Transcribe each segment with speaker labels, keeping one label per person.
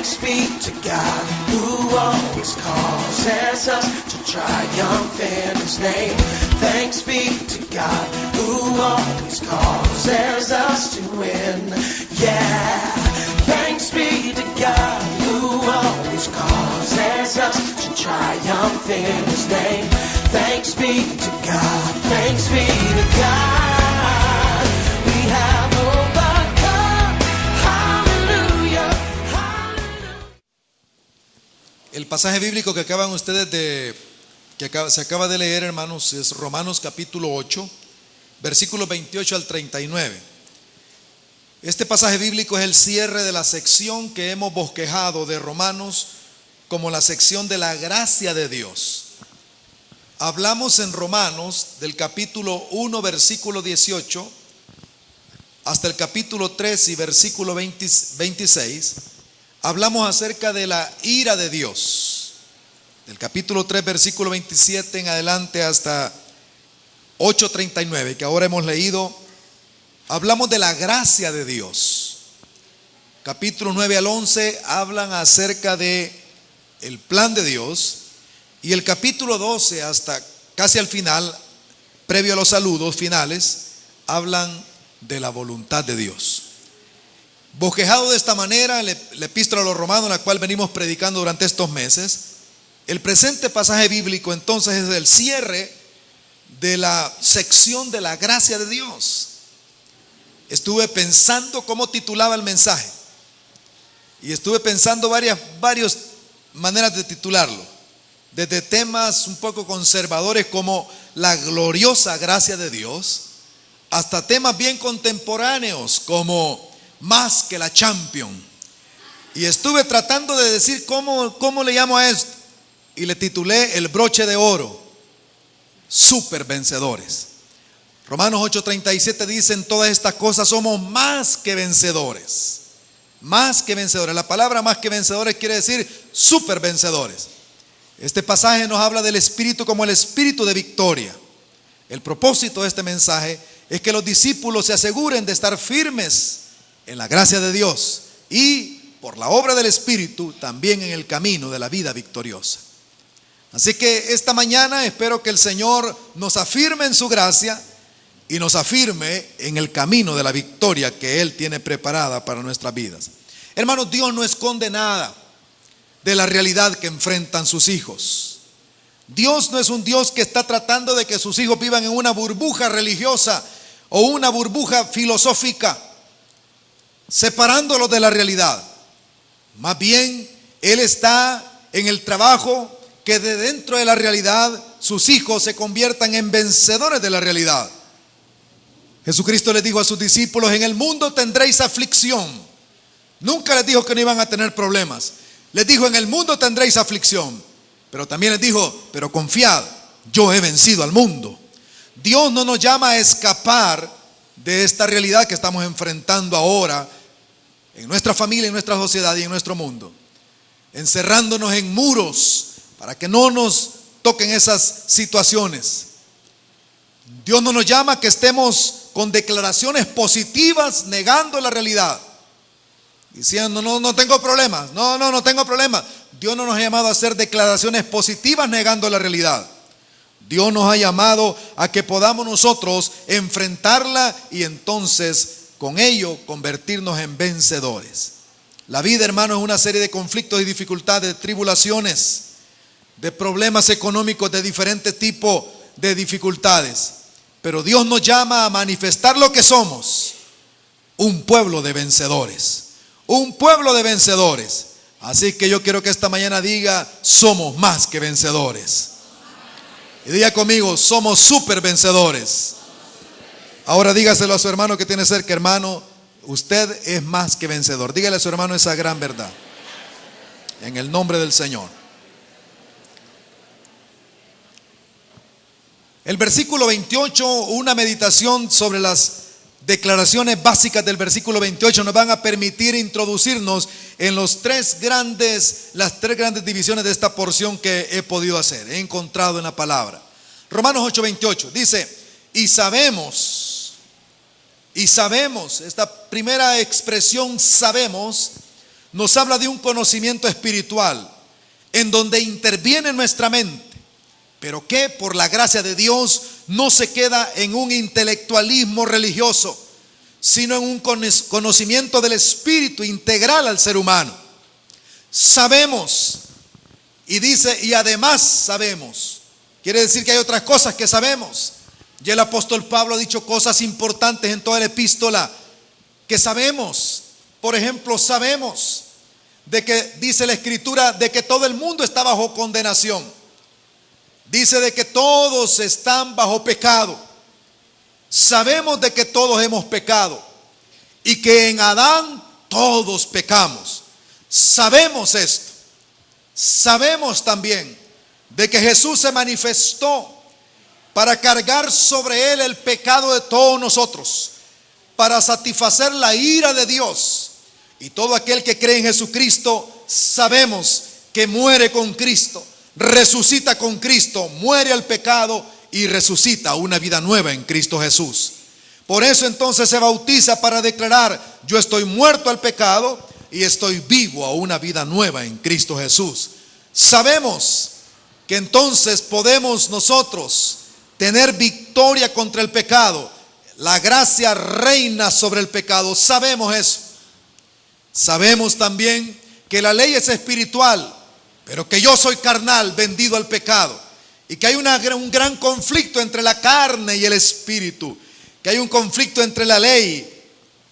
Speaker 1: Thanks be to God who always causes us to triumph in His name. Thanks be to God who always causes us to win. Yeah. Thanks be to God who always causes us to triumph in His name. Thanks be to God. Thanks be to God. We have overcome. Hallelujah. Hallelujah.
Speaker 2: El pasaje bíblico que acaban ustedes se acaba de leer, hermanos, es Romanos capítulo 8, versículos 28 al 39. Este pasaje bíblico es el cierre de la sección que hemos bosquejado de Romanos como la sección de la gracia de Dios. Hablamos en Romanos del capítulo 1, versículo 18, hasta el capítulo 3 y versículo 26. Hablamos acerca de la ira de Dios. Del capítulo 3, versículo 27 en adelante hasta 8:39, que ahora hemos leído. Hablamos de la gracia de Dios. Capítulo 9 al 11 hablan acerca de el plan de Dios. Y el capítulo 12 hasta casi al final, previo a los saludos finales, hablan de la voluntad de Dios. Bosquejado de esta manera, la epístola a los Romanos, la cual venimos predicando durante estos meses, el presente pasaje bíblico entonces es el cierre de la sección de la gracia de Dios. Estuve pensando cómo titulaba el mensaje y estuve pensando varias maneras de titularlo. Desde temas un poco conservadores como la gloriosa gracia de Dios, hasta temas bien contemporáneos como más que la Champions. Y estuve tratando de decir cómo le llamo a esto, y le titulé el broche de oro: super vencedores. Romanos 8:37 dice: en todas estas cosas somos más que vencedores. Más que vencedores. La palabra más que vencedores quiere decir super vencedores. Este pasaje nos habla del Espíritu como el Espíritu de victoria. El propósito de este mensaje es que los discípulos se aseguren de estar firmes en la gracia de Dios y, por la obra del Espíritu, también en el camino de la vida victoriosa. Así que esta mañana espero que el Señor nos afirme en su gracia y nos afirme en el camino de la victoria que Él tiene preparada para nuestras vidas. Hermanos, Dios no esconde nada de la realidad que enfrentan sus hijos. Dios no es un Dios que está tratando de que sus hijos vivan en una burbuja religiosa o una burbuja filosófica, separándolos de la realidad. Más bien, Él está en el trabajo que de dentro de la realidad sus hijos se conviertan en vencedores de la realidad. Jesucristo les dijo a sus discípulos: en el mundo tendréis aflicción. Nunca les dijo que no iban a tener problemas. Les dijo: en el mundo tendréis aflicción. Pero también les dijo: pero confiad, yo he vencido al mundo. Dios no nos llama a escapar de esta realidad que estamos enfrentando ahora en nuestra familia, en nuestra sociedad y en nuestro mundo, encerrándonos en muros para que no nos toquen esas situaciones. Dios no nos llama a que estemos con declaraciones positivas negando la realidad, diciendo: no tengo problemas, no tengo problemas. Dios no nos ha llamado a hacer declaraciones positivas negando la realidad. Dios nos ha llamado a que podamos nosotros enfrentarla y entonces con ello convertirnos en vencedores. La vida, hermano, es una serie de conflictos y dificultades, de tribulaciones, de problemas económicos, de diferentes tipos de dificultades. Pero Dios nos llama a manifestar lo que somos: un pueblo de vencedores. Un pueblo de vencedores. Así que yo quiero que esta mañana diga: somos más que vencedores. Y diga conmigo: somos super vencedores. Ahora dígaselo a su hermano que tiene cerca: hermano, usted es más que vencedor. Dígale a su hermano esa gran verdad, en el nombre del Señor. El versículo 28, una meditación sobre las declaraciones básicas del versículo 28 nos van a permitir introducirnos en las tres grandes divisiones de esta porción que he podido hacer, he encontrado en la palabra. Romanos 8:28 dice: y sabemos, esta primera expresión sabemos, nos habla de un conocimiento espiritual en donde interviene nuestra mente, pero que por la gracia de Dios no se queda en un intelectualismo religioso, sino en un conocimiento del espíritu integral al ser humano. Sabemos, y dice, y además sabemos. Quiere decir que hay otras cosas que sabemos. Y el apóstol Pablo ha dicho cosas importantes en toda la epístola que sabemos. Por ejemplo, sabemos de que dice la escritura de que todo el mundo está bajo condenación. Dice de que todos están bajo pecado. Sabemos de que todos hemos pecado y que en Adán todos pecamos. Sabemos esto. Sabemos también de que Jesús se manifestó para cargar sobre él el pecado de todos nosotros, para satisfacer la ira de Dios. Y todo aquel que cree en Jesucristo, sabemos que muere con Cristo, resucita con Cristo, muere al pecado y resucita a una vida nueva en Cristo Jesús. Por eso entonces se bautiza para declarar: yo estoy muerto al pecado y estoy vivo a una vida nueva en Cristo Jesús. Sabemos que entonces podemos nosotros tener victoria contra el pecado. La gracia reina sobre el pecado. Sabemos eso. Sabemos también que la ley es espiritual, pero que yo soy carnal, vendido al pecado. Y que hay un gran conflicto entre la carne y el espíritu. Que hay un conflicto entre la ley,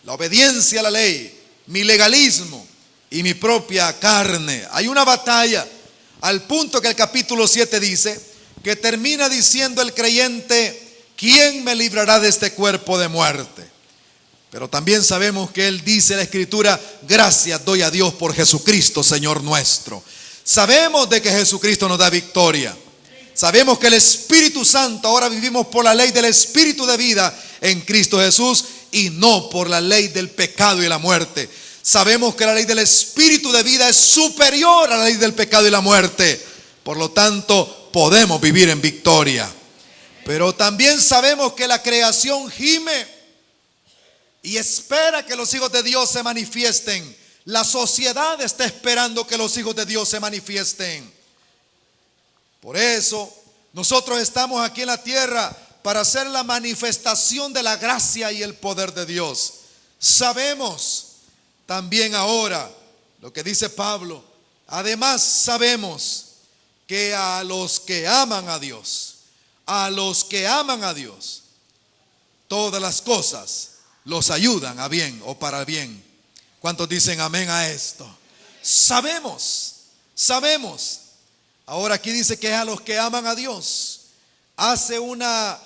Speaker 2: la obediencia a la ley, mi legalismo y mi propia carne. Hay una batalla, al punto que el capítulo 7 dice, que termina diciendo el creyente: ¿quién me librará de este cuerpo de muerte? Pero también sabemos que él dice en la escritura: gracias doy a Dios por Jesucristo, Señor nuestro. Sabemos de que Jesucristo nos da victoria. Sabemos que el Espíritu Santo, ahora vivimos por la ley del Espíritu de vida en Cristo Jesús y no por la ley del pecado y la muerte. Sabemos que la ley del Espíritu de vida es superior a la ley del pecado y la muerte. Por lo tanto, podemos vivir en victoria. Pero también sabemos que la creación gime y espera que los hijos de Dios se manifiesten. La sociedad está esperando que los hijos de Dios se manifiesten. Por eso nosotros estamos aquí en la tierra para hacer la manifestación de la gracia y el poder de Dios. Sabemos también ahora lo que dice Pablo. Además sabemos que a los que aman a Dios, todas las cosas los ayudan a bien o para bien. ¿Cuántos dicen amén a esto? Sabemos. Ahora aquí dice que es a los que aman a Dios. Hace una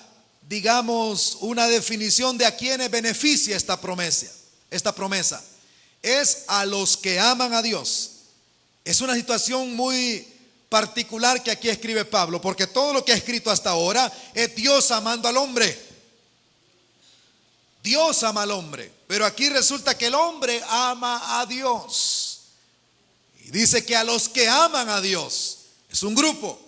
Speaker 2: definición de a quienes beneficia esta promesa. Es a los que aman a Dios. Es una situación muy particular que aquí escribe Pablo, porque todo lo que ha escrito hasta ahora es Dios amando al hombre. Dios ama al hombre, pero aquí resulta que el hombre ama a Dios. Y dice que a los que aman a Dios. Es un grupo.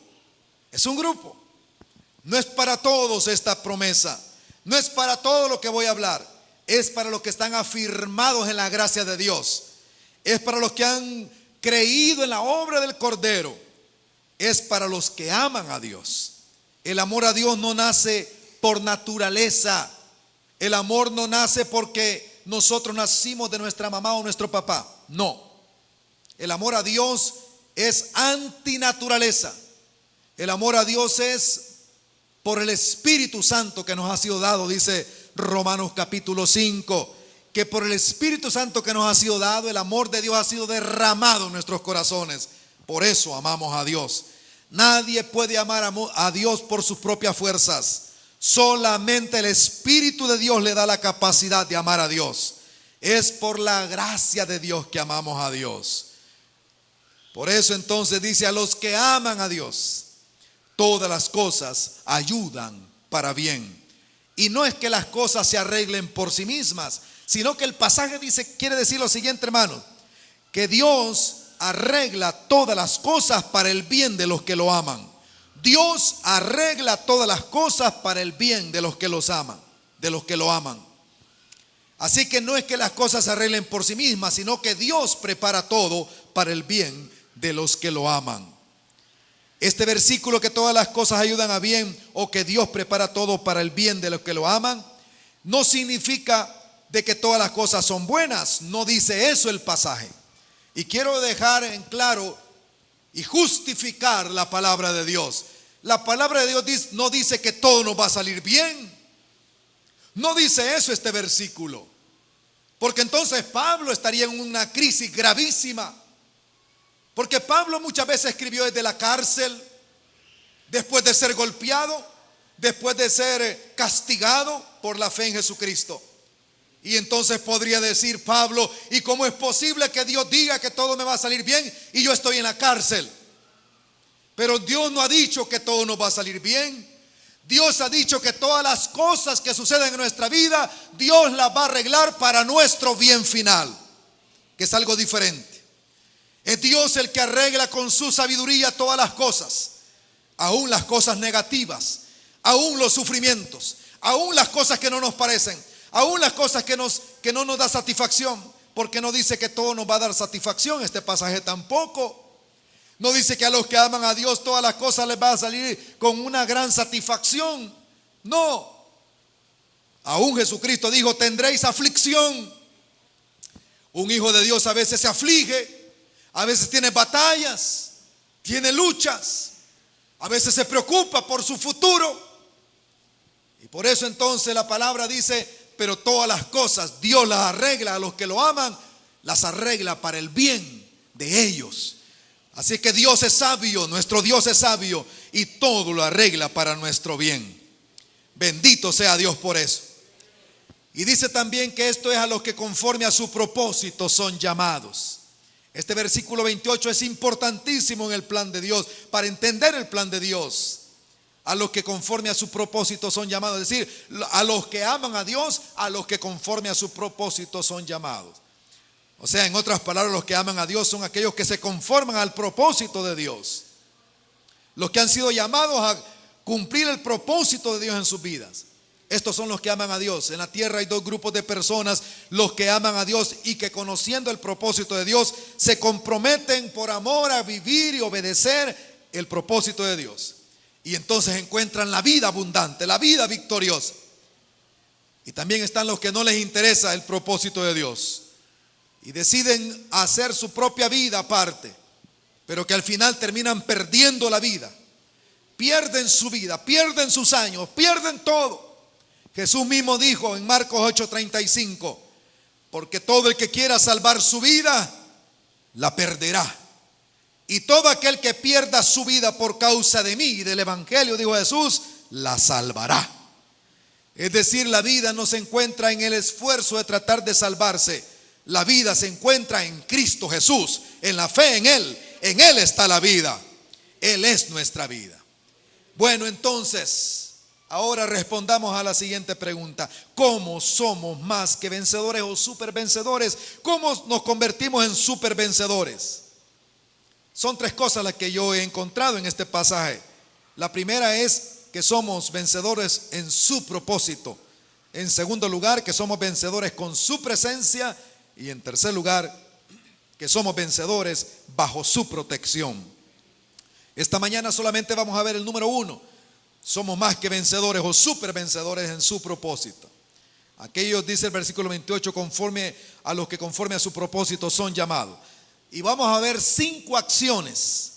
Speaker 2: No es para todos esta promesa. No es para todo lo que voy a hablar. Es para los que están afirmados en la gracia de Dios. Es para los que han creído en la obra del Cordero. Es para los que aman a Dios. El amor a Dios no nace por naturaleza. El amor no nace porque nosotros nacimos de nuestra mamá o nuestro papá. No. El amor a Dios es antinaturaleza. El amor a Dios es por el Espíritu Santo que nos ha sido dado. Dice Romanos capítulo 5, que por el Espíritu Santo que nos ha sido dado, el amor de Dios ha sido derramado en nuestros corazones. Por eso amamos a Dios. Nadie puede amar a Dios por sus propias fuerzas. Solamente el Espíritu de Dios le da la capacidad de amar a Dios. Es por la gracia de Dios que amamos a Dios. Por eso entonces dice: a los que aman a Dios, todas las cosas ayudan para bien. Y no es que las cosas se arreglen por sí mismas, sino que el pasaje quiere decir lo siguiente, hermanos: que Dios arregla todas las cosas para el bien de los que lo aman. Dios arregla todas las cosas para el bien de los que lo aman. Así que no es que las cosas se arreglen por sí mismas, sino que Dios prepara todo para el bien de los que lo aman. Este versículo, que todas las cosas ayudan a bien, o que Dios prepara todo para el bien de los que lo aman, no significa de que todas las cosas son buenas. No dice eso el pasaje. Y quiero dejar en claro y justificar la palabra de Dios. La palabra de Dios no dice que todo nos va a salir bien. No dice eso este versículo, porque entonces Pablo estaría en una crisis gravísima. Porque Pablo muchas veces escribió desde la cárcel, después de ser golpeado, después de ser castigado por la fe en Jesucristo. Y entonces podría decir Pablo: ¿y cómo es posible que Dios diga que todo me va a salir bien y yo estoy en la cárcel? Pero Dios no ha dicho que todo nos va a salir bien. Dios ha dicho que todas las cosas que suceden en nuestra vida, Dios las va a arreglar para nuestro bien final, que es algo diferente. Es Dios el que arregla con su sabiduría todas las cosas, aún las cosas negativas, aún los sufrimientos, aún las cosas que no nos parecen, aún las cosas que no nos da satisfacción, porque no dice que todo nos va a dar satisfacción. Este pasaje tampoco. No dice que a los que aman a Dios todas las cosas les va a salir con una gran satisfacción. No. Aún Jesucristo dijo: tendréis aflicción. Un hijo de Dios a veces se aflige, a veces tiene batallas, tiene luchas, a veces se preocupa por su futuro. Y por eso entonces la palabra dice: pero todas las cosas Dios las arregla a los que lo aman, las arregla para el bien de ellos. Así que Dios es sabio, nuestro Dios es sabio, y todo lo arregla para nuestro bien. Bendito sea Dios por eso. Y dice también que esto es a los que conforme a su propósito son llamados. Este versículo 28 es importantísimo en el plan de Dios, para entender el plan de Dios. A los que conforme a su propósito son llamados, es decir, a los que aman a Dios, a los que conforme a su propósito son llamados. O sea, en otras palabras, los que aman a Dios son aquellos que se conforman al propósito de Dios. Los que han sido llamados a cumplir el propósito de Dios en sus vidas. Estos son los que aman a Dios. En la tierra hay dos grupos de personas: los que aman a Dios y que, conociendo el propósito de Dios, se comprometen por amor a vivir y obedecer el propósito de Dios. Y entonces encuentran la vida abundante, la vida victoriosa. Y también están los que no les interesa el propósito de Dios y deciden hacer su propia vida aparte, pero que al final terminan perdiendo la vida. Pierden su vida, pierden sus años, pierden todo. Jesús mismo dijo en Marcos 8:35: porque todo el que quiera salvar su vida, la perderá. Y todo aquel que pierda su vida por causa de mí y del evangelio, dijo Jesús, la salvará. Es decir, la vida no se encuentra en el esfuerzo de tratar de salvarse. La vida se encuentra en Cristo Jesús, en la fe en Él. En Él está la vida. Él es nuestra vida. Bueno, entonces, ahora respondamos a la siguiente pregunta: ¿cómo somos más que vencedores o supervencedores? ¿Cómo nos convertimos en supervencedores? Son tres cosas las que yo he encontrado en este pasaje. La primera es que somos vencedores en su propósito. En segundo lugar, que somos vencedores con su presencia. Y en tercer lugar, que somos vencedores bajo su protección. Esta mañana solamente vamos a ver el número 1. Somos más que vencedores o supervencedores en su propósito. Aquellos, dice el versículo 28, conforme a los que conforme a su propósito son llamados. Y vamos a ver 5 acciones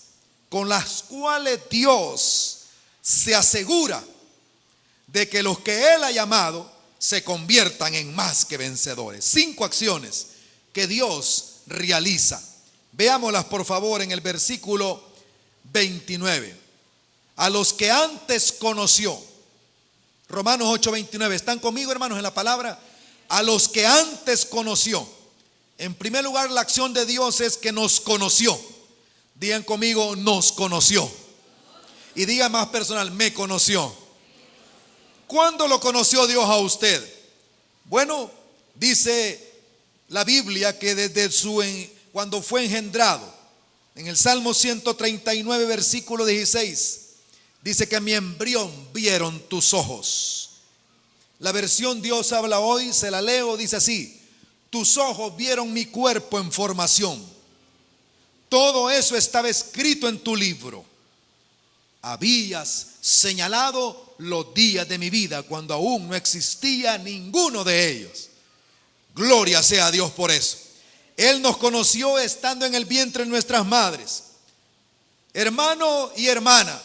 Speaker 2: con las cuales Dios se asegura de que los que Él ha llamado se conviertan en más que vencedores. 5 acciones que Dios realiza. Veámoslas por favor en el versículo 29. A los que antes conoció. Romanos 8:29. ¿Están conmigo, hermanos, en la palabra? A los que antes conoció. En primer lugar, la acción de Dios es que nos conoció. Digan conmigo: nos conoció. Y diga más personal: me conoció. ¿Cuándo lo conoció Dios a usted? Bueno, dice la Biblia que desde cuando fue engendrado. En el Salmo 139, versículo 16, dice que mi embrión vieron tus ojos. La versión Dios habla hoy, se la leo, dice así: tus ojos vieron mi cuerpo en formación. Todo eso estaba escrito en tu libro. Habías señalado los días de mi vida cuando aún no existía ninguno de ellos. Gloria sea a Dios por eso. Él nos conoció estando en el vientre de nuestras madres. Hermano y hermana,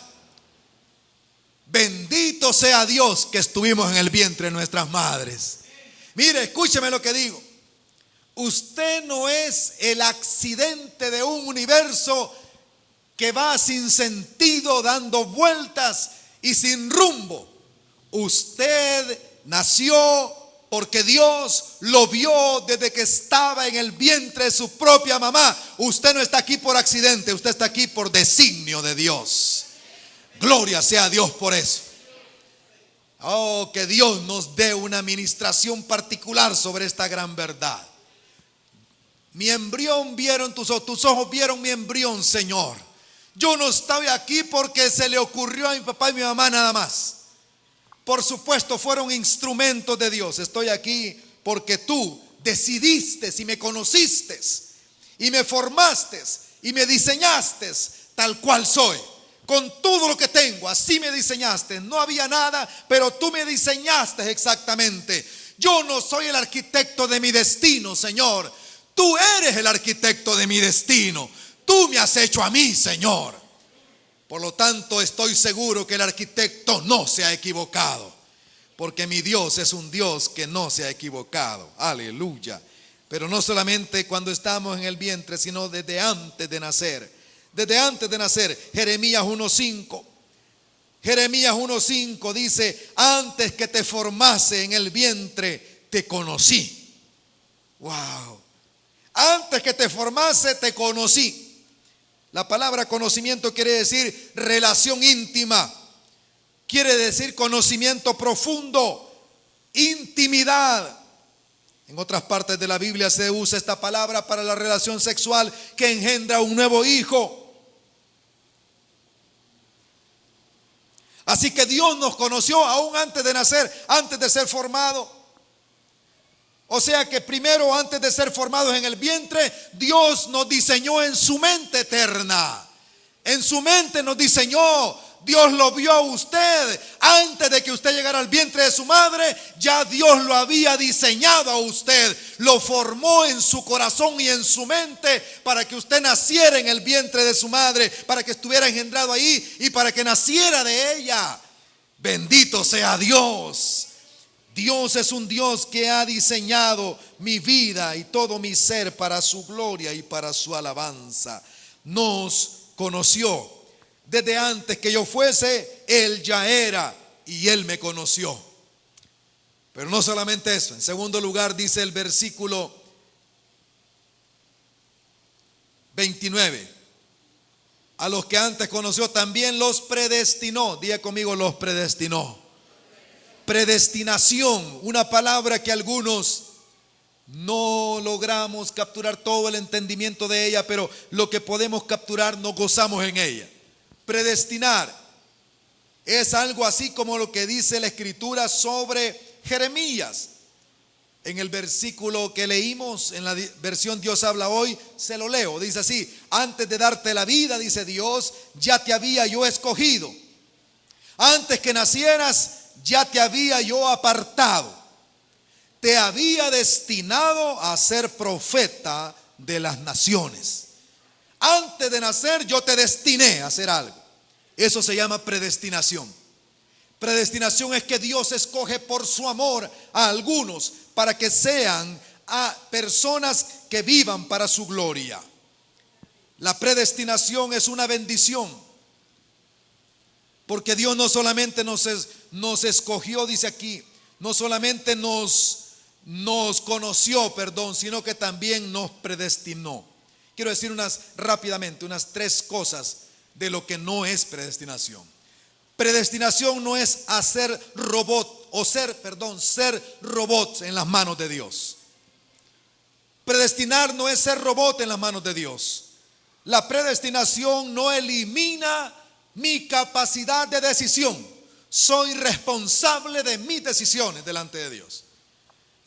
Speaker 2: bendito sea Dios que estuvimos en el vientre de nuestras madres. Mire, escúcheme lo que digo. Usted no es el accidente de un universo que va sin sentido, dando vueltas y sin rumbo. Usted nació porque Dios lo vio desde que estaba en el vientre de su propia mamá. Usted no está aquí por accidente, usted está aquí por designio de Dios. Gloria sea a Dios por eso. Oh, que Dios nos dé una ministración particular sobre esta gran verdad. Mi embrión vieron tus ojos vieron mi embrión, Señor. Yo no estaba aquí porque se le ocurrió a mi papá y mi mamá nada más. Por supuesto, fueron instrumentos de Dios. Estoy aquí porque tú decidiste y me conociste y me formaste y me diseñaste tal cual soy. Con todo lo que tengo, así me diseñaste. No había nada, pero tú me diseñaste exactamente. Yo no soy el arquitecto de mi destino, Señor. Tú eres el arquitecto de mi destino. Tú me has hecho a mí, Señor. Por lo tanto, estoy seguro que el arquitecto no se ha equivocado, porque mi Dios es un Dios que no se ha equivocado. Aleluya. Pero no solamente cuando estamos en el vientre, sino desde antes de nacer. Desde antes de nacer. Jeremías 1:5. Jeremías 1:5 dice: antes que te formase en el vientre, te conocí. Wow. Antes que te formase, te conocí. La palabra conocimiento quiere decir relación íntima. Quiere decir conocimiento profundo, intimidad. En otras partes de la Biblia se usa esta palabra para la relación sexual que engendra un nuevo hijo. Así que Dios nos conoció aún antes de nacer, antes de ser formado. O sea que primero, antes de ser formados en el vientre, Dios nos diseñó en su mente eterna. En su mente nos diseñó. Dios lo vio a usted. Antes de que usted llegara al vientre de su madre, ya Dios lo había diseñado a usted. Lo formó en su corazón y en su mente para que usted naciera en el vientre de su madre, para que estuviera engendrado ahí y para que naciera de ella. Bendito sea Dios. Dios es un Dios que ha diseñado mi vida y todo mi ser para su gloria y para su alabanza. Nos conoció. Desde antes que yo fuese, Él ya era y Él me conoció. Pero no solamente eso. En segundo lugar dice el versículo 29. A los que antes conoció también los predestinó. Diga conmigo, los predestinó. Predestinación, una palabra que algunos no logramos capturar todo el entendimiento de ella, pero lo que podemos capturar nos gozamos en ella. Predestinar es algo así como lo que dice la Escritura sobre Jeremías. En el versículo que leímos, en la versión Dios habla hoy, se lo leo. Dice así: antes de darte la vida, dice Dios, ya te había yo escogido. Antes que nacieras, ya te había yo apartado. Te había destinado a ser profeta de las naciones. Antes de nacer yo te destiné a hacer algo. Eso se llama predestinación. Predestinación es que Dios escoge por su amor a algunos para que sean a personas que vivan para su gloria. La predestinación es una bendición. Porque Dios no solamente nos escogió, dice aquí, no solamente nos conoció, sino que también nos predestinó. Quiero decir rápidamente unas 3 cosas de lo que no es predestinación. Predestinación no es ser robots en las manos de Dios. Predestinar no es ser robot en las manos de Dios. La predestinación no elimina mi capacidad de decisión. soy responsable de mis decisiones delante de Dios.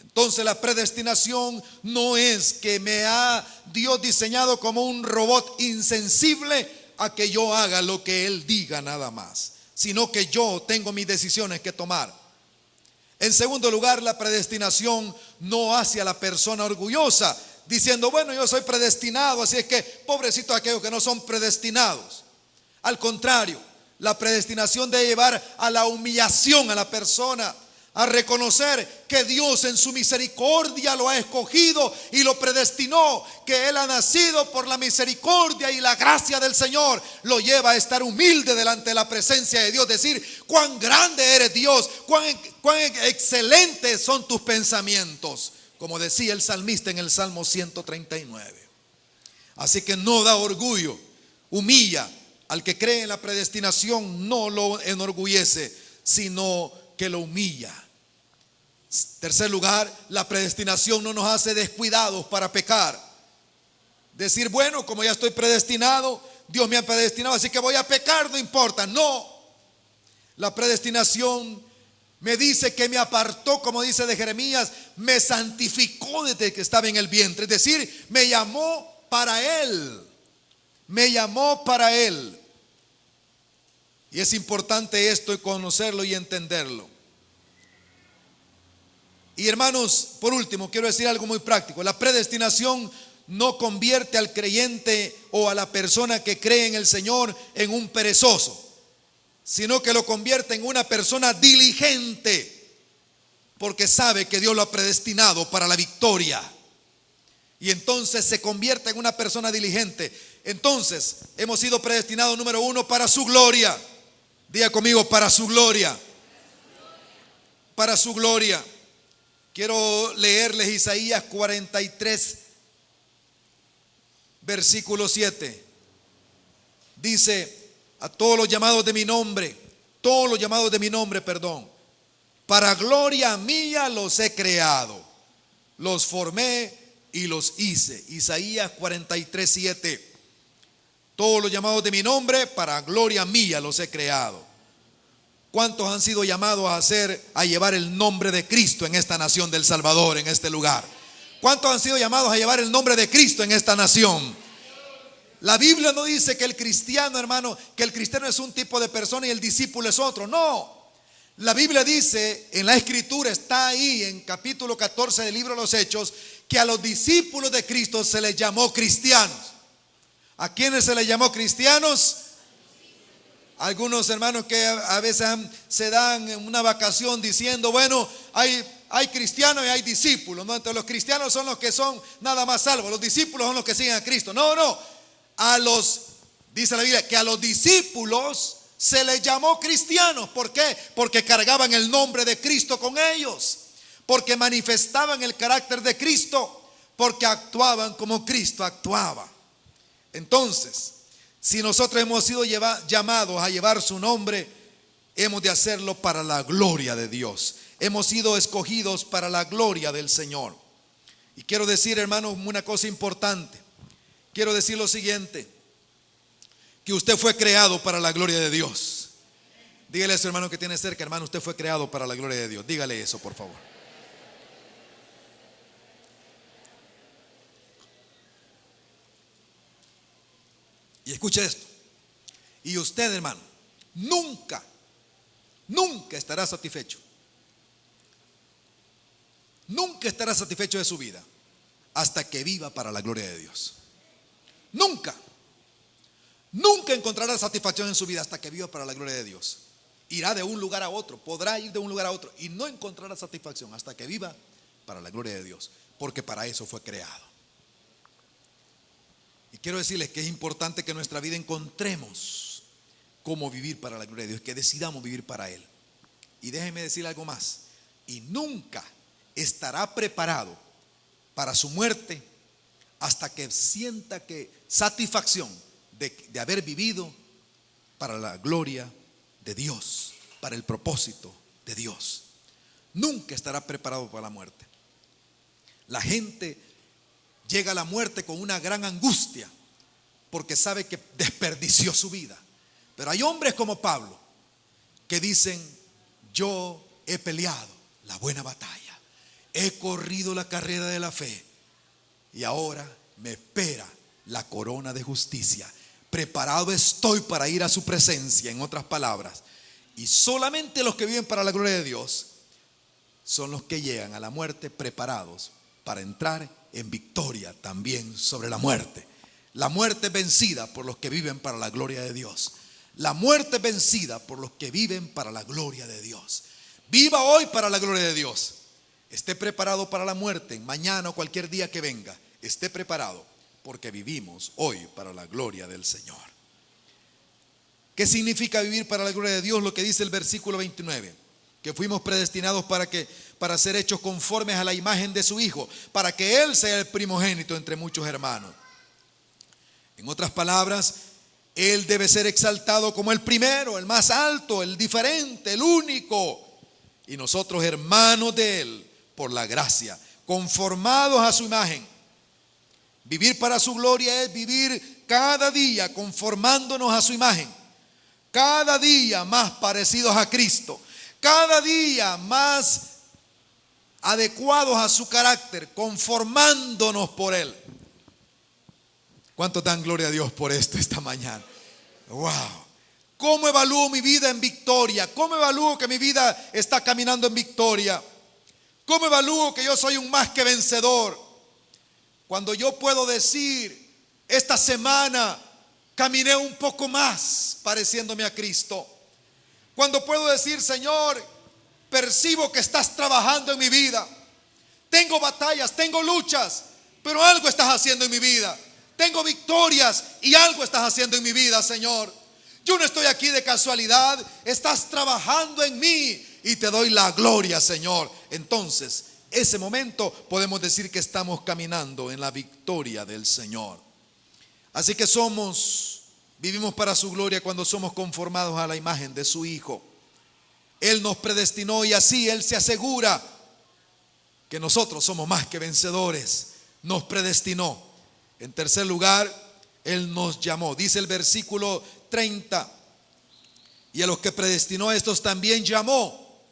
Speaker 2: Entonces la predestinación no es que me ha Dios diseñado como un robot insensible a que yo haga lo que Él diga nada más, sino que yo tengo mis decisiones que tomar. En segundo lugar, la predestinación no hace a la persona orgullosa, diciendo, bueno, yo soy predestinado, así es que pobrecitos aquellos que no son predestinados. Al contrario, la predestinación debe llevar a la humillación a la persona, a reconocer que Dios en su misericordia lo ha escogido y lo predestinó, que Él ha nacido por la misericordia y la gracia del Señor. Lo lleva a estar humilde delante de la presencia de Dios, decir, cuán grande eres Dios, cuán excelentes son tus pensamientos, como decía el salmista en el Salmo 139. Así que no da orgullo, humilla. Al que cree en la predestinación no lo enorgullece, sino que lo humilla. Tercer lugar, la predestinación no nos hace descuidados para pecar. Decir, bueno, como ya estoy predestinado, Dios me ha predestinado, así que voy a pecar, no importa. No, la predestinación me dice que me apartó, como dice de Jeremías, me santificó desde que estaba en el vientre. Es decir, me llamó para Él. Me llamó para Él. Y es importante esto y conocerlo y entenderlo. Y hermanos, por último, quiero decir algo muy práctico. La predestinación no convierte al creyente o a la persona que cree en el Señor en un perezoso, sino que lo convierte en una persona diligente, porque sabe que Dios lo ha predestinado para la victoria. Y entonces se convierte en una persona diligente. Entonces, hemos sido predestinados, número uno, para su gloria. Diga conmigo, para su gloria. Para su gloria. Quiero leerles Isaías 43, versículo 7. Dice, a todos los llamados de mi nombre, para gloria mía los he creado, los formé y los hice. Isaías 43, 7. Todos los llamados de mi nombre, para gloria mía los he creado. ¿Cuántos han sido llamados a llevar el nombre de Cristo en esta nación del Salvador, en este lugar? ¿Cuántos han sido llamados a llevar el nombre de Cristo en esta nación? La Biblia no dice que el cristiano, hermano, que el cristiano es un tipo de persona y el discípulo es otro. No. La Biblia dice, en la Escritura, está ahí en capítulo 14 del libro de los Hechos, que a los discípulos de Cristo se les llamó cristianos. ¿A quiénes se les llamó cristianos? Algunos hermanos que a veces se dan una vacación diciendo, bueno, hay cristianos y hay discípulos, ¿no? Entonces los cristianos son los que son nada más salvos, los discípulos son los que siguen a Cristo. No, dice la Biblia que a los discípulos se les llamó cristianos. ¿Por qué? Porque cargaban el nombre de Cristo con ellos, porque manifestaban el carácter de Cristo, porque actuaban como Cristo actuaba. Entonces, si nosotros hemos sido llamados a llevar su nombre, hemos de hacerlo para la gloria de Dios. Hemos sido escogidos para la gloria del Señor. Y quiero decir, hermanos, una cosa importante. Quiero decir lo siguiente, que usted fue creado para la gloria de Dios. Dígale a su hermano que tiene cerca, hermano, usted fue creado para la gloria de Dios. Dígale eso, por favor. Y escuche esto. Y usted, hermano, nunca estará satisfecho. Nunca estará satisfecho de su vida hasta que viva para la gloria de Dios. Nunca encontrará satisfacción en su vida hasta que viva para la gloria de Dios. Irá de un lugar a otro, podrá ir de un lugar a otro y no encontrará satisfacción hasta que viva para la gloria de Dios, porque para eso fue creado. Y quiero decirles que es importante que en nuestra vida encontremos cómo vivir para la gloria de Dios, que decidamos vivir para Él. Y déjenme decir algo más, y nunca estará preparado para su muerte hasta que sienta que satisfacción de haber vivido para la gloria de Dios, para el propósito de Dios. Nunca estará preparado para la muerte. La gente llega a la muerte con una gran angustia porque sabe que desperdició su vida. Pero hay hombres como Pablo que dicen: yo he peleado la buena batalla, he corrido la carrera de la fe y ahora me espera la corona de justicia. Preparado estoy para ir a su presencia, en otras palabras. Y solamente los que viven para la gloria de Dios son los que llegan a la muerte preparados para entrar en victoria también sobre la muerte. La muerte es vencida por los que viven para la gloria de Dios. La muerte es vencida por los que viven para la gloria de Dios. Viva hoy para la gloria de Dios. Esté preparado para la muerte, mañana o cualquier día que venga. Esté preparado, porque vivimos hoy para la gloria del Señor. ¿Qué significa vivir para la gloria de Dios? Lo que dice el versículo 29, que fuimos predestinados para ser hechos conformes a la imagen de su Hijo, para que Él sea el primogénito entre muchos hermanos. En otras palabras, Él debe ser exaltado como el primero, el más alto, el diferente, el único. Y nosotros, hermanos de Él, por la gracia, conformados a su imagen. Vivir para su gloria es vivir cada día conformándonos a su imagen. Cada día más parecidos a Cristo. Cada día más adecuados a su carácter, conformándonos por Él. ¿Cuánto dan gloria a Dios por esto esta mañana? Wow. ¿Cómo evalúo mi vida en victoria? ¿Cómo evalúo que mi vida está caminando en victoria? ¿Cómo evalúo que yo soy un más que vencedor? Cuando yo puedo decir: esta semana caminé un poco más pareciéndome a Cristo. Cuando puedo decir: Señor, percibo que estás trabajando en mi vida. Tengo batallas, tengo luchas, pero algo estás haciendo en mi vida. Tengo victorias y algo estás haciendo en mi vida, Señor. Yo no estoy aquí de casualidad, estás trabajando en mí y te doy la gloria, Señor. Entonces, ese momento podemos decir que estamos caminando en la victoria del Señor. Así que vivimos para su gloria cuando somos conformados a la imagen de su Hijo. Él nos predestinó y así Él se asegura que nosotros somos más que vencedores. Nos predestinó. En tercer lugar, Él nos llamó. Dice el versículo 30: y a los que predestinó a estos también llamó.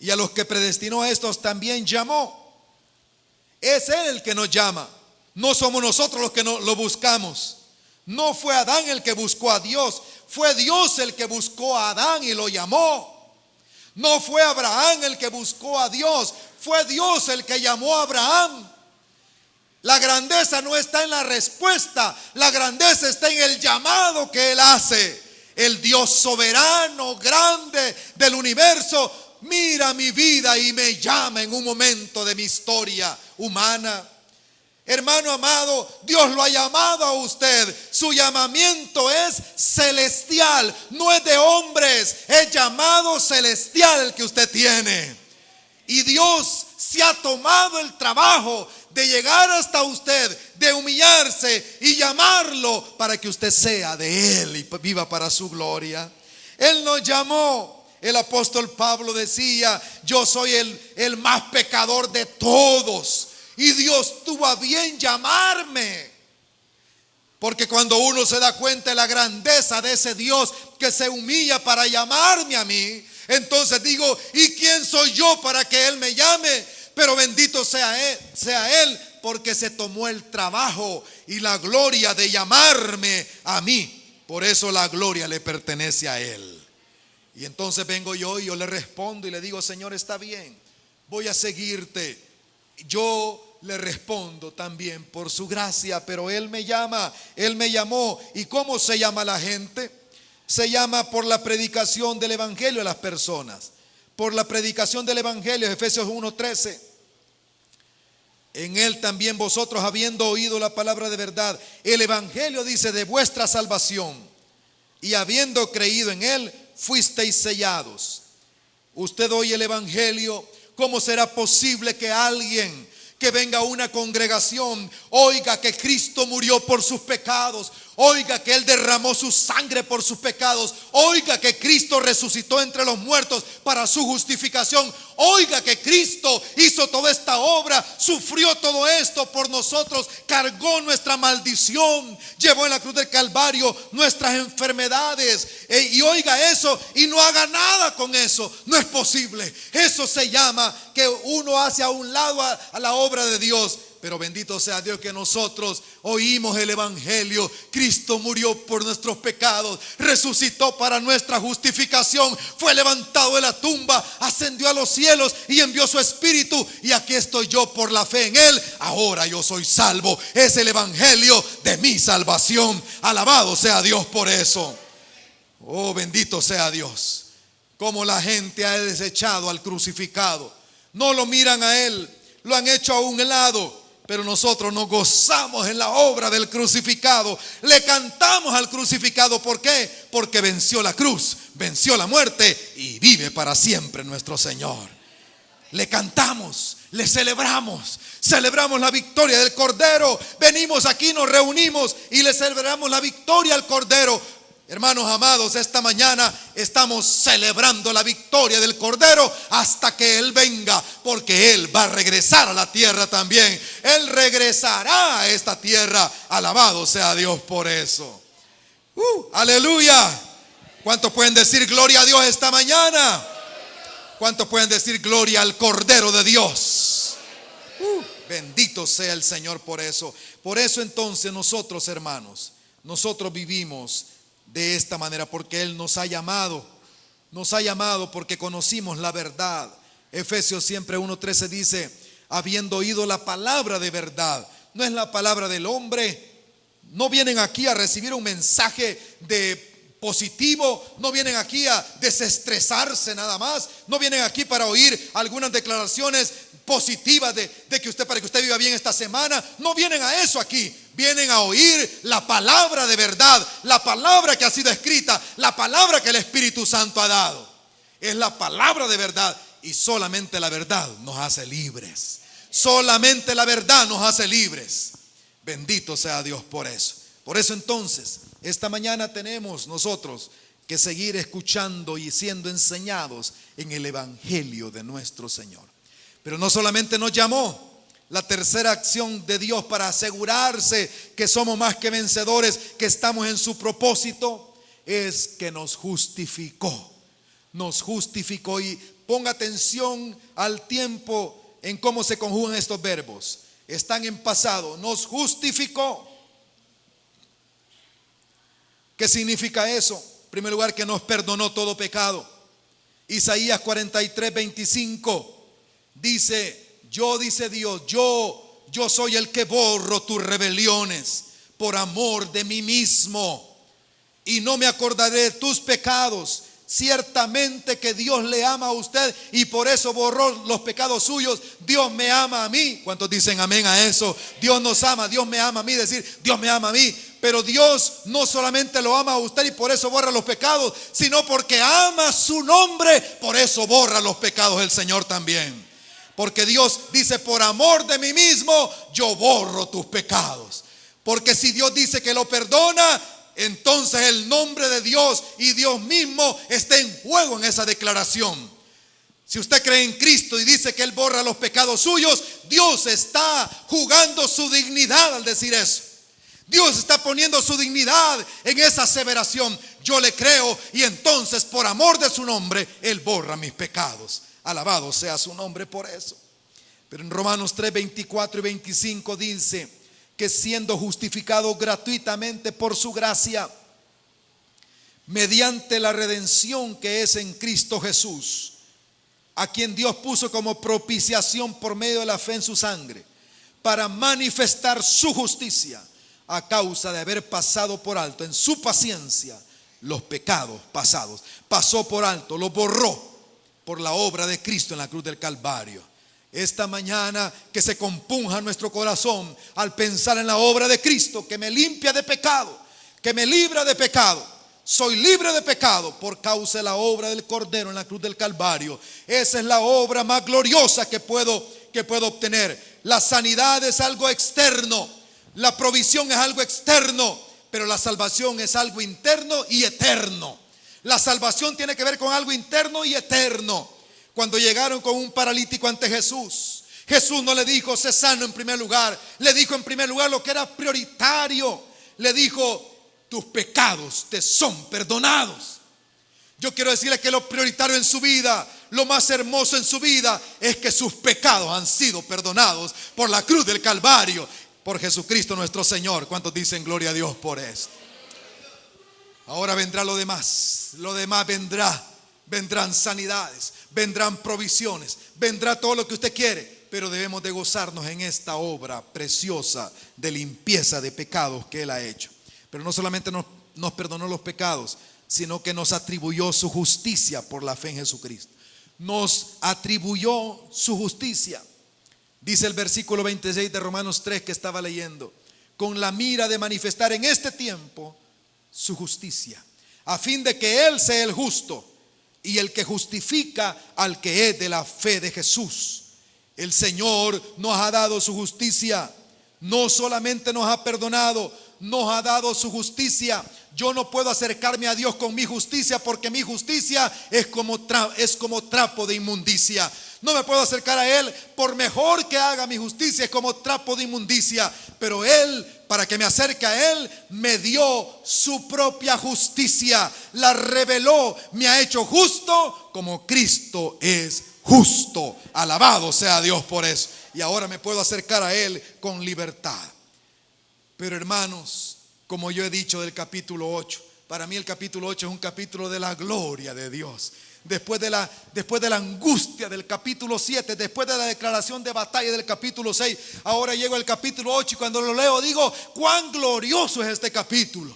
Speaker 2: Y a los que predestinó a estos también llamó. Es Él el que nos llama. No somos nosotros los que lo buscamos. No fue Adán el que buscó a Dios. Fue Dios el que buscó a Adán y lo llamó. No fue Abraham el que buscó a Dios. Fue Dios el que llamó a Abraham. La grandeza no está en la respuesta. La grandeza está en el llamado que Él hace. El Dios soberano, grande del universo, mira mi vida y me llama en un momento de mi historia humana. Hermano amado, Dios lo ha llamado a usted. Su llamamiento es celestial, no es de hombres. Es llamado celestial el que usted tiene. Y Dios se ha tomado el trabajo de llegar hasta usted, de humillarse y llamarlo para que usted sea de Él y viva para su gloria. Él nos llamó. El apóstol Pablo decía: yo soy el más pecador de todos, y Dios tuvo a bien llamarme. Porque cuando uno se da cuenta de la grandeza de ese Dios que se humilla para llamarme a mí, entonces digo: ¿y quién soy yo para que Él me llame? Pero bendito sea Él, porque se tomó el trabajo y la gloria de llamarme a mí. Por eso la gloria le pertenece a Él. Y entonces vengo yo y yo le respondo y le digo: Señor, está bien, voy a seguirte. Yo le respondo también por su gracia, pero Él me llama, Él me llamó. ¿Y cómo se llama la gente? Se llama por la predicación del evangelio a las personas. Por la predicación del evangelio, Efesios 1:13. En Él también vosotros, habiendo oído la palabra de verdad, el evangelio dice de vuestra salvación, y habiendo creído en Él, fuisteis sellados. Usted oye el evangelio. ¿Cómo será posible que alguien que venga a una congregación oiga que Cristo murió por sus pecados, oiga que Él derramó su sangre por sus pecados, oiga que Cristo resucitó entre los muertos para su justificación, Oiga que Cristo hizo toda esta obra, sufrió todo esto por nosotros, cargó nuestra maldición, llevó en la cruz del Calvario nuestras enfermedades. Y oiga eso y no haga nada con eso. No es posible. Eso se llama que uno hace a un lado a la obra de Dios. Pero bendito sea Dios que nosotros oímos el evangelio. Cristo murió por nuestros pecados, resucitó para nuestra justificación, fue levantado de la tumba, ascendió a los cielos y envió su espíritu. Y aquí estoy yo por la fe en él. Ahora yo soy salvo. Es el evangelio de mi salvación. Alabado sea Dios por eso. Oh, bendito sea Dios. Como la gente ha desechado al crucificado. No lo miran a él, lo han hecho a un lado. Pero nosotros nos gozamos en la obra del crucificado. Le cantamos al crucificado. ¿Por qué? Porque venció la cruz, venció la muerte y vive para siempre nuestro Señor. Le cantamos, le celebramos. Celebramos la victoria del Cordero. Venimos aquí, nos reunimos y le celebramos la victoria al Cordero. Hermanos amados, esta mañana estamos celebrando la victoria del Cordero hasta que Él venga, porque Él va a regresar a la tierra también. Él regresará a esta tierra. Alabado sea Dios por eso. Aleluya. ¿Cuántos pueden decir gloria a Dios esta mañana? ¿Cuántos pueden decir gloria al Cordero de Dios? Bendito sea el Señor por eso. Por eso entonces nosotros, hermanos, nosotros vivimos de esta manera, porque Él nos ha llamado porque conocimos la verdad. Efesios siempre 1:13 dice: habiendo oído la palabra de verdad. No es la palabra del hombre. No vienen aquí a recibir un mensaje de positivo, no vienen aquí a desestresarse nada más, no vienen aquí para oír algunas declaraciones positivas para que usted viva bien esta semana. No vienen a eso aquí. Vienen a oír la palabra de verdad, la palabra que ha sido escrita, la palabra que el Espíritu Santo ha dado. Es la palabra de verdad, y solamente la verdad nos hace libres. Solamente la verdad nos hace libres. Bendito sea Dios por eso. Por eso entonces, esta mañana tenemos nosotros que seguir escuchando y siendo enseñados en el evangelio de nuestro Señor. Pero no solamente nos llamó. La tercera acción de Dios para asegurarse que somos más que vencedores, que estamos en su propósito, es que nos justificó. Nos justificó. Y ponga atención al tiempo en cómo se conjugan estos verbos. Están en pasado. Nos justificó. ¿Qué significa eso? En primer lugar, que nos perdonó todo pecado. Isaías 43:25 dice: dice Dios, yo soy el que borro tus rebeliones por amor de mí mismo, y no me acordaré de tus pecados. Ciertamente que Dios le ama a usted y por eso borró los pecados suyos. Dios me ama a mí. ¿Cuántos dicen amén a eso? Dios nos ama, Dios me ama a mí. Decir, Dios me ama a mí. Pero Dios no solamente lo ama a usted y por eso borra los pecados, sino porque ama su nombre, por eso borra los pecados del Señor también. Porque Dios dice: por amor de mí mismo, yo borro tus pecados. Porque si Dios dice que lo perdona, entonces el nombre de Dios y Dios mismo está en juego en esa declaración. Si usted cree en Cristo y dice que Él borra los pecados suyos, Dios está jugando su dignidad al decir eso. Dios está poniendo su dignidad en esa aseveración. Yo le creo y entonces por amor de su nombre Él borra mis pecados. Alabado sea su nombre por eso. Pero en Romanos 3:24 y 25 dice que siendo justificado gratuitamente por su gracia, mediante la redención que es en Cristo Jesús, a quien Dios puso como propiciación por medio de la fe en su sangre, para manifestar su justicia, a causa de haber pasado por alto en su paciencia los pecados pasados. Pasó por alto, los borró por la obra de Cristo en la cruz del Calvario. Esta mañana que se compunja nuestro corazón al pensar en la obra de Cristo, que me limpia de pecado, que me libra de pecado. Soy libre de pecado por causa de la obra del Cordero en la cruz del Calvario. Esa es la obra más gloriosa que puedo obtener. La sanidad es algo externo, la provisión es algo externo, pero la salvación es algo interno y eterno. La salvación tiene que ver con algo interno y eterno. Cuando llegaron con un paralítico ante Jesús, Jesús no le dijo, sé sano en primer lugar. Le dijo en primer lugar lo que era prioritario. Le dijo, tus pecados te son perdonados. Yo quiero decirle que lo prioritario en su vida, lo más hermoso en su vida, es que sus pecados han sido perdonados por la cruz del Calvario, por Jesucristo nuestro Señor. ¿Cuántos dicen gloria a Dios por esto? Ahora vendrá lo demás. Lo demás vendrá. Vendrán sanidades, vendrán provisiones, vendrá todo lo que usted quiere. Pero debemos de gozarnos en esta obra preciosa de limpieza de pecados que Él ha hecho. Pero no solamente nos perdonó los pecados, sino que nos atribuyó su justicia por la fe en Jesucristo. Nos atribuyó su justicia. Dice el versículo 26 de Romanos 3 que estaba leyendo, con la mira de manifestar en este tiempo su justicia, a fin de que Él sea el justo y el que justifica al que es de la fe de Jesús. El Señor nos ha dado su justicia. No solamente nos ha perdonado, nos ha dado su justicia. Yo no puedo acercarme a Dios con mi justicia, porque mi justicia es como trapo de inmundicia. No me puedo acercar a Él, por mejor que haga mi justicia, es como trapo de inmundicia. Pero Él, para que me acerque a Él, me dio su propia justicia, la reveló, me ha hecho justo como Cristo es justo. Alabado sea Dios por eso. Y ahora me puedo acercar a Él con libertad. Pero hermanos, como yo he dicho del capítulo 8, para mí el capítulo 8 es un capítulo de la gloria de Dios. Después de la angustia del capítulo 7, después de la declaración de batalla del capítulo 6, ahora llego al capítulo 8 y cuando lo leo digo, cuán glorioso es este capítulo.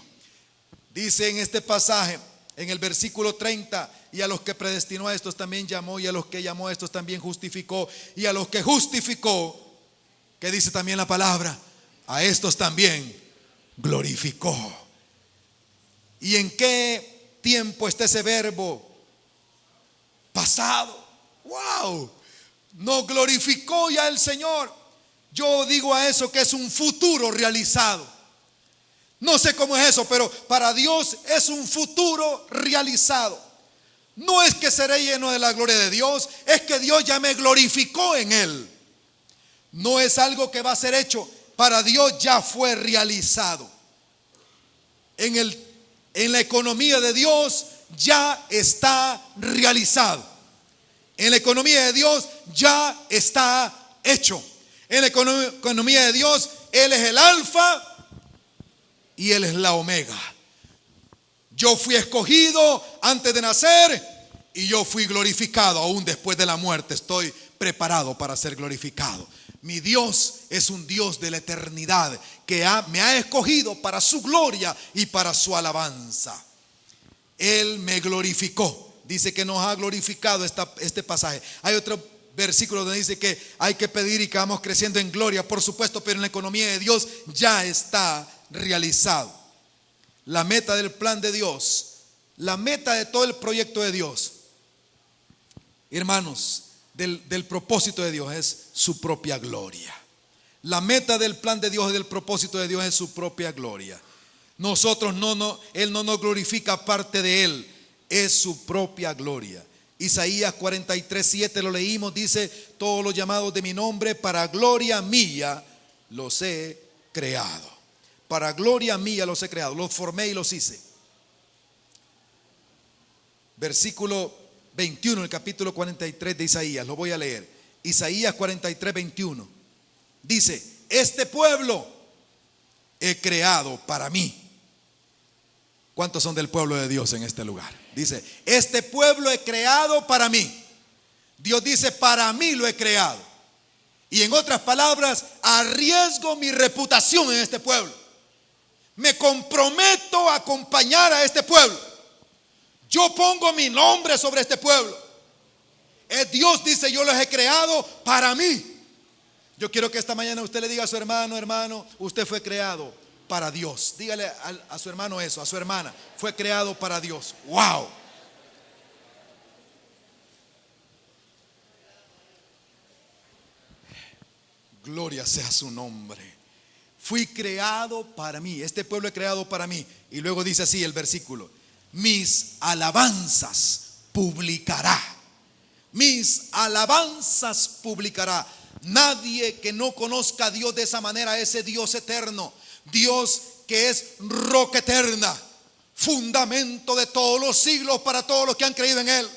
Speaker 2: Dice en este pasaje, en el versículo 30, y a los que predestinó a estos también llamó, y a los que llamó a estos también justificó, y a los que justificó, ¿qué dice también la palabra? A estos también glorificó. ¿Y en qué tiempo está ese verbo? Pasado. Wow. Nos glorificó ya el Señor. Yo digo a eso que es un futuro realizado. No sé cómo es eso, pero para Dios es un futuro realizado. No es que seré lleno de la gloria de Dios, es que Dios ya me glorificó en Él. No es algo que va a ser hecho, para Dios ya fue realizado. En la economía de Dios ya está realizado. En la economía de Dios ya está hecho. En la economía de Dios, Él es el alfa y Él es la omega. Yo fui escogido antes de nacer y yo fui glorificado aún después de la muerte. Estoy preparado para ser glorificado. Mi Dios es un Dios de la eternidad que me ha escogido para su gloria y para su alabanza. Él me glorificó. Dice que nos ha glorificado este pasaje. Hay otro versículo donde dice que hay que pedir y que vamos creciendo en gloria, por supuesto, pero en la economía de Dios ya está realizado. La meta del plan de Dios, la meta de todo el proyecto de Dios, hermanos, del propósito de Dios es su propia gloria. La meta del plan de Dios y del propósito de Dios es su propia gloria. Nosotros Él no nos glorifica aparte de Él, es su propia gloria. Isaías 43:7 lo leímos, dice, todos los llamados de mi nombre para gloria mía los he creado. Para gloria mía los he creado, los formé y los hice. Versículo 21, el capítulo 43 de Isaías, lo voy a leer. Isaías 43:21 dice, este pueblo he creado para mí. ¿Cuántos son del pueblo de Dios en este lugar? Dice, este pueblo he creado para mí. Dios dice, para mí lo he creado. Y en otras palabras, arriesgo mi reputación en este pueblo. Me comprometo a acompañar a este pueblo. Yo pongo mi nombre sobre este pueblo. Dios dice, yo los he creado para mí. Yo quiero que esta mañana usted le diga a su hermano, usted fue creado para Dios. Dígale a su hermano eso, a su hermana, fue creado para Dios. Wow. Gloria sea su nombre. Fui creado para mí. Este pueblo es creado para mí. Y luego dice así el versículo: mis alabanzas publicará. mis alabanzas publicará. Nadie que no conozca a Dios de esa manera, ese Dios eterno, Dios que es roca eterna, fundamento de todos los siglos para todos los que han creído en Él.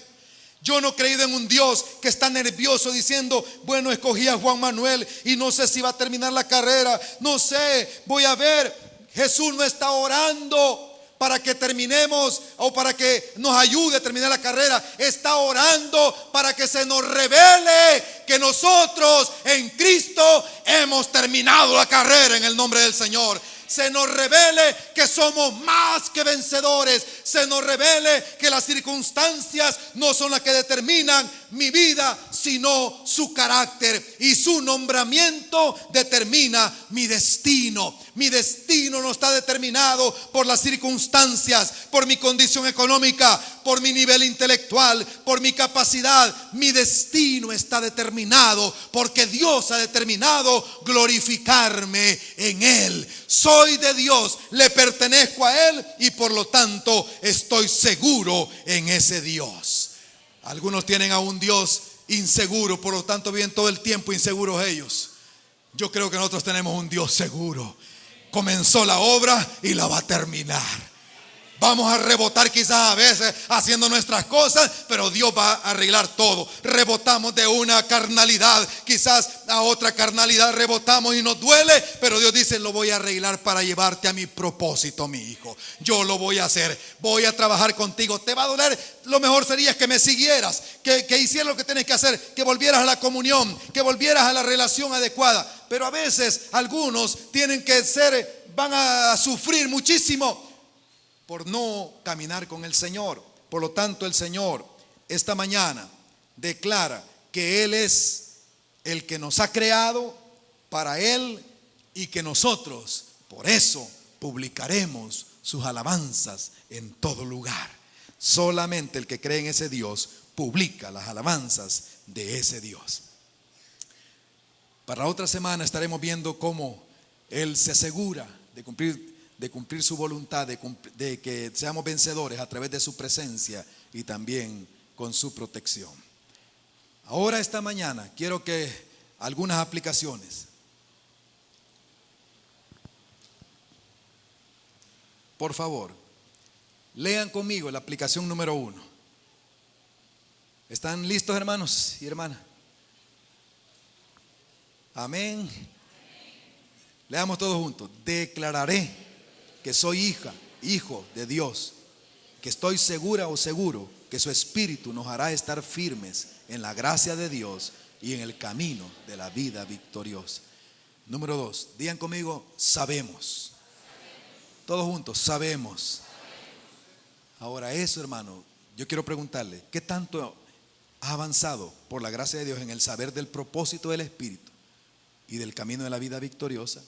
Speaker 2: Yo no he creído en un Dios que está nervioso diciendo, bueno, escogí a Juan Manuel y no sé si va a terminar la carrera, no sé, voy a ver. Jesús no está orando para que terminemos o para que nos ayude a terminar la carrera. Está orando para que se nos revele que nosotros en Cristo hemos terminado la carrera en el nombre del Señor. Se nos revele que somos más que vencedores. Se nos revele que las circunstancias no son las que determinan mi vida, sino su carácter. Y su nombramiento determina mi destino. Mi destino no está determinado por las circunstancias, por mi condición económica, por mi nivel intelectual, por mi capacidad. Mi destino está determinado porque Dios ha determinado glorificarme en Él. Soy de Dios, le pertenezco a Él y por lo tanto estoy seguro en ese Dios. Algunos tienen a un Dios inseguro, por lo tanto viven todo el tiempo inseguros ellos. Yo creo que nosotros tenemos un Dios seguro. Comenzó la obra y la va a terminar. Vamos a rebotar quizás a veces haciendo nuestras cosas, pero Dios va a arreglar todo. Rebotamos de una carnalidad, quizás a otra carnalidad rebotamos y nos duele, pero Dios dice, lo voy a arreglar para llevarte a mi propósito, mi hijo. Yo lo voy a hacer, voy a trabajar contigo. Te va a doler, lo mejor sería que me siguieras, que hicieras lo que tienes que hacer, que volvieras a la comunión, que volvieras a la relación adecuada. Pero a veces algunos van a sufrir muchísimo por no caminar con el Señor. Por lo tanto, el Señor esta mañana declara que Él es el que nos ha creado para Él y que nosotros por eso publicaremos sus alabanzas en todo lugar. Solamente el que cree en ese Dios publica las alabanzas de ese Dios. Para la otra semana estaremos viendo cómo Él se asegura de cumplir su voluntad, de que seamos vencedores a través de su presencia y también con su protección. Ahora esta mañana quiero que algunas aplicaciones. Por favor, lean conmigo la aplicación número 1. ¿Están listos, hermanos y hermanas? Amén. Leamos todos juntos. Declararé que soy hijo de Dios, que estoy segura o seguro que su Espíritu nos hará estar firmes en la gracia de Dios y en el camino de la vida victoriosa. Número 2, digan conmigo, sabemos. Todos juntos, sabemos. Ahora eso, hermano, yo quiero preguntarle, ¿qué tanto ha avanzado por la gracia de Dios en el saber del propósito del Espíritu y del camino de la vida victoriosa?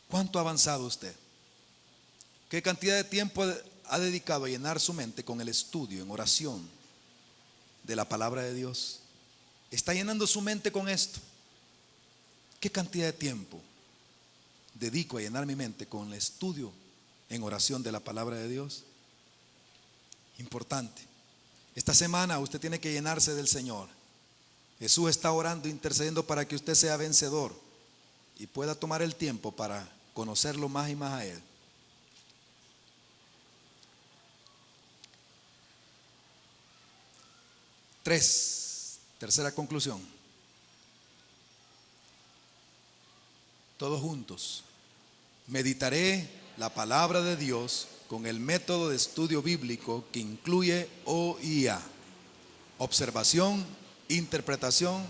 Speaker 2: ¿Cuánto ha avanzado usted? ¿Qué cantidad de tiempo ha dedicado a llenar su mente con el estudio en oración de la palabra de Dios? ¿Está llenando su mente con esto? ¿Qué cantidad de tiempo dedico a llenar mi mente con el estudio en oración de la palabra de Dios? Importante. Esta semana usted tiene que llenarse del Señor. Jesús está orando, intercediendo para que usted sea vencedor y pueda tomar el tiempo para conocerlo más y más a Él. Tercera conclusión. Todos juntos. Meditaré la palabra de Dios con el método de estudio bíblico que incluye OIA: observación, interpretación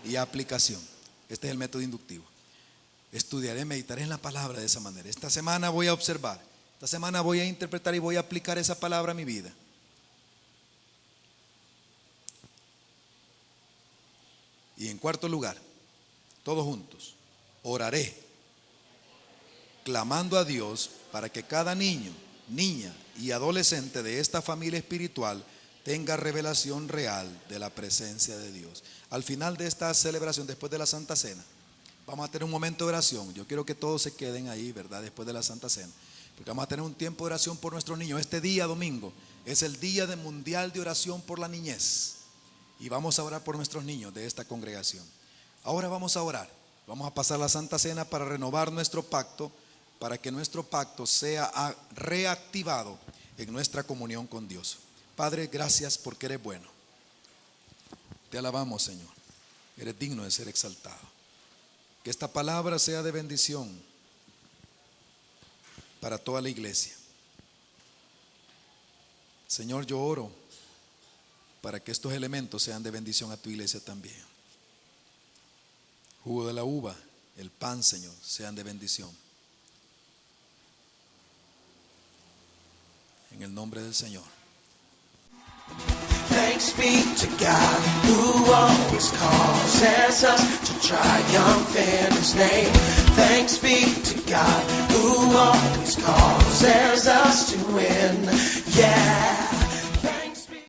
Speaker 2: y aplicación. Este es el método inductivo. Estudiaré, meditaré en la palabra de esa manera. Esta semana voy a observar, esta semana voy a interpretar y voy a aplicar esa palabra a mi vida. Y en cuarto lugar, todos juntos, oraré, clamando a Dios para que cada niño, niña y adolescente de esta familia espiritual tenga revelación real de la presencia de Dios. Al final de esta celebración, después de la Santa Cena, vamos a tener un momento de oración. Yo quiero que todos se queden ahí, ¿verdad? Después de la Santa Cena, porque vamos a tener un tiempo de oración por nuestros niños. Este día domingo es el día mundial de oración por la niñez. y vamos a orar por nuestros niños de esta congregación. Ahora vamos a orar. Vamos a pasar la Santa Cena para renovar nuestro pacto, para que nuestro pacto sea reactivado en nuestra comunión con Dios. Padre, gracias porque eres bueno. Te alabamos, Señor. Eres digno de ser exaltado. Que esta palabra sea de bendición para toda la iglesia. Señor, yo oro para que estos elementos sean de bendición a tu iglesia también. Jugo de la uva, el pan, Señor, sean de bendición. En el nombre del Señor.
Speaker 1: Thanks be to God who always causes us to triumph in His name. Thanks be to God who always causes us to win. Yeah.